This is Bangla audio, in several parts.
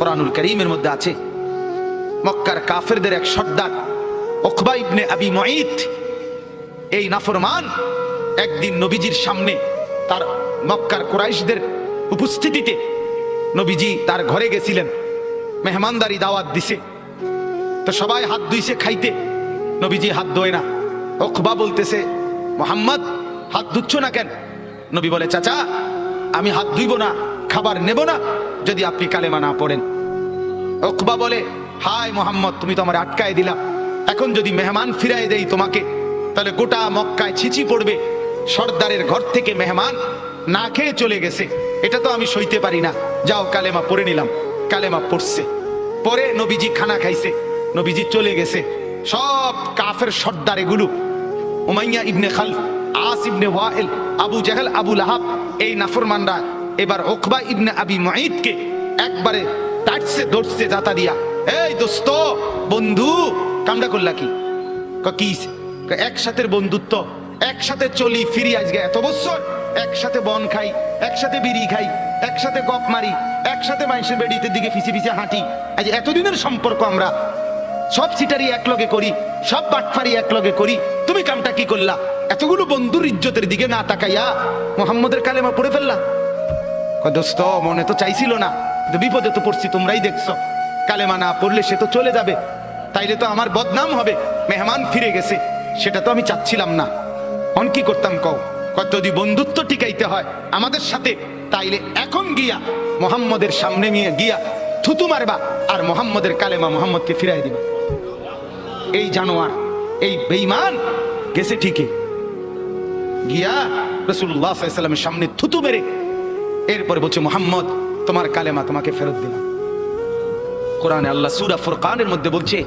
কুরআনুল কারীমের মধ্যে আছে, মক্কার কাফেরদের এক সর্দার উকবা ইবনে আবি মুঈত, এই নাফরমান একদিন নবীজির সামনে তার মক্কার কুরাইশদের উপস্থিতিতে নবীজি তার ঘরে গেছিলেন, মেহমানদারি দাওয়াত দিছে, তো সবাই হাত ধুইছে খাইতে, নবীজি হাত ধোয় না। উকবা বলতেছে, মুহাম্মদ হাত ধুচ্ছ না কেন? নবী বলে, চাচা আমি হাত ধুইব না, খাবার নেব না যদি আপনি কালেমা না পড়েন। উকবা বলে, হায় মুহাম্মদ, তুমি তো আমার আটকায় দিলা, এখন যদি মেহমান ফিরাই দেই তোমাকে, তাহলে গোটা মক্কায় ছিচি পড়বে, সর্দারের ঘর থেকে মেহমান না খেয়ে চলে গেছে, এটা তো আমি সইতে পারি না, যাও কালেমা পড়ে নিলাম। কালেমা পড়ছে, পরে নবীজি খানা খাইছে, নবীজি চলে গেছে। সব কাফের সর্দার এগুলো, উমাইয়া ইবনে খালফ, আস ইবনে ওয়াইল, আবু জাহেল, আবু লাহাব, এই নাফরমানরা এবার উকবা ইবনে আবি মুঈতকে একবারে টাটছে ধরছে জাতা দিয়া, এই দোস্ত বন্ধু কামড়া করলা কি? একসাথে বন্ধুত্ব, একসাথে চলি ফিরি, আজকে এত বছর একসাথে বন খাই, একসাথে বিড়ি খাই, একসাথে গপ মারি, একসাথে মানুষের বেড়িতে দিকে ফিসে ফিসে হাঁটি, আজ এতদিনের সম্পর্ক আমরা সব সিটারি একলগে করি, সব বাটফারি একলগে করি, তুমি কামটা কি করলা? এতগুলো বন্ধুর ইজ্জতের দিকে না তাকাইয়া মুহাম্মদের কালেমা পড়ে ফেললা। দোস্ত মনে তো চাইছিল না, কিন্তু বিপদে তো পড়ছি, তোমরাই দেখছো, কালেমা না পড়লে সে তো চলে যাবে, তাইলে তো আমার বদনাম হবে, মেহমান ফিরে গেছে, সেটা তো আমি চাচ্ছিলাম না। অন কি করতাম কও? কত যদি বন্ধুত্ব টিকাইতে হয় আমাদের সাথে, তাইলে এখন গিয়া মুহাম্মদের সামনে নিয়ে গিয়া থুতু মারবা আর মুহাম্মদের কালেমা মুহাম্মদকে ফিরাই দিবা। এই জানোয়ার, এই বেঈমান গেছে ঠিকই, গিয়া রাসূলুল্লাহ সাল্লাল্লাহু আলাইহি ওয়াসাল্লামের সামনে থুতু মেরে এরপরে বলছে, মুহাম্মদ তোমার কালেমা তোমাকে ফেরত দিলাম। কোরআনে আল্লাহ সূরা ফুরকানের মধ্যে বলছে,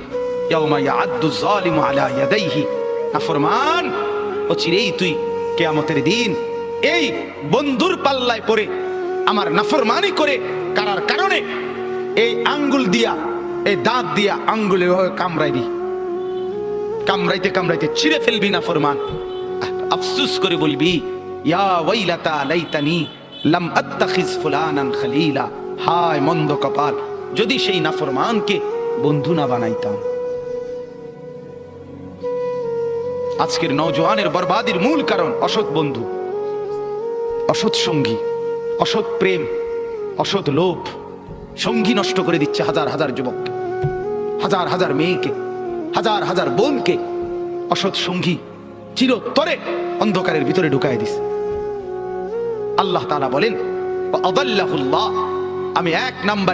ইয়াউমা ইয়াআদ্দু যালিমু আলা ইয়াদাইহি, নাফরমান অচিরেই তুই কিয়ামতের দিন এই বন্ধুর পাল্লায় পড়ে আমার নাফরমানি করে কারার কারণে এই আঙ্গুল দিয়া, এই দাঁত দিয়া আঙ্গুলে কামড়াইবি, কামড়াইতে কামড়াইতে ছিঁড়ে ফেলবি নাফরমান। আফসোস করে বলবি, ইয়া ওয়াইলাতা লাইতানি লাম আত্তাখিজ ফুলানান খলিলা, হায় মন্দ কপাল, যদি সেই নাফরমানকে বন্ধু না বানাইতাম। আজকের নওজোয়ানের বরবাদির মূল কারণ অসৎ বন্ধু, অসৎ সঙ্গী, অসৎ প্রেম, অসৎ লোভ। সঙ্গী নষ্ট করে দিচ্ছে হাজার হাজার যুবককে, হাজার হাজার মেয়েকে, হাজার হাজার বোনকে অসৎ সঙ্গী চিরতরে অন্ধকারের ভিতরে ঢুকায় দিস। আল্লাহ তাআলা বলেন, আদাল্লাহুল্লাহ, আমি এক নাম্বার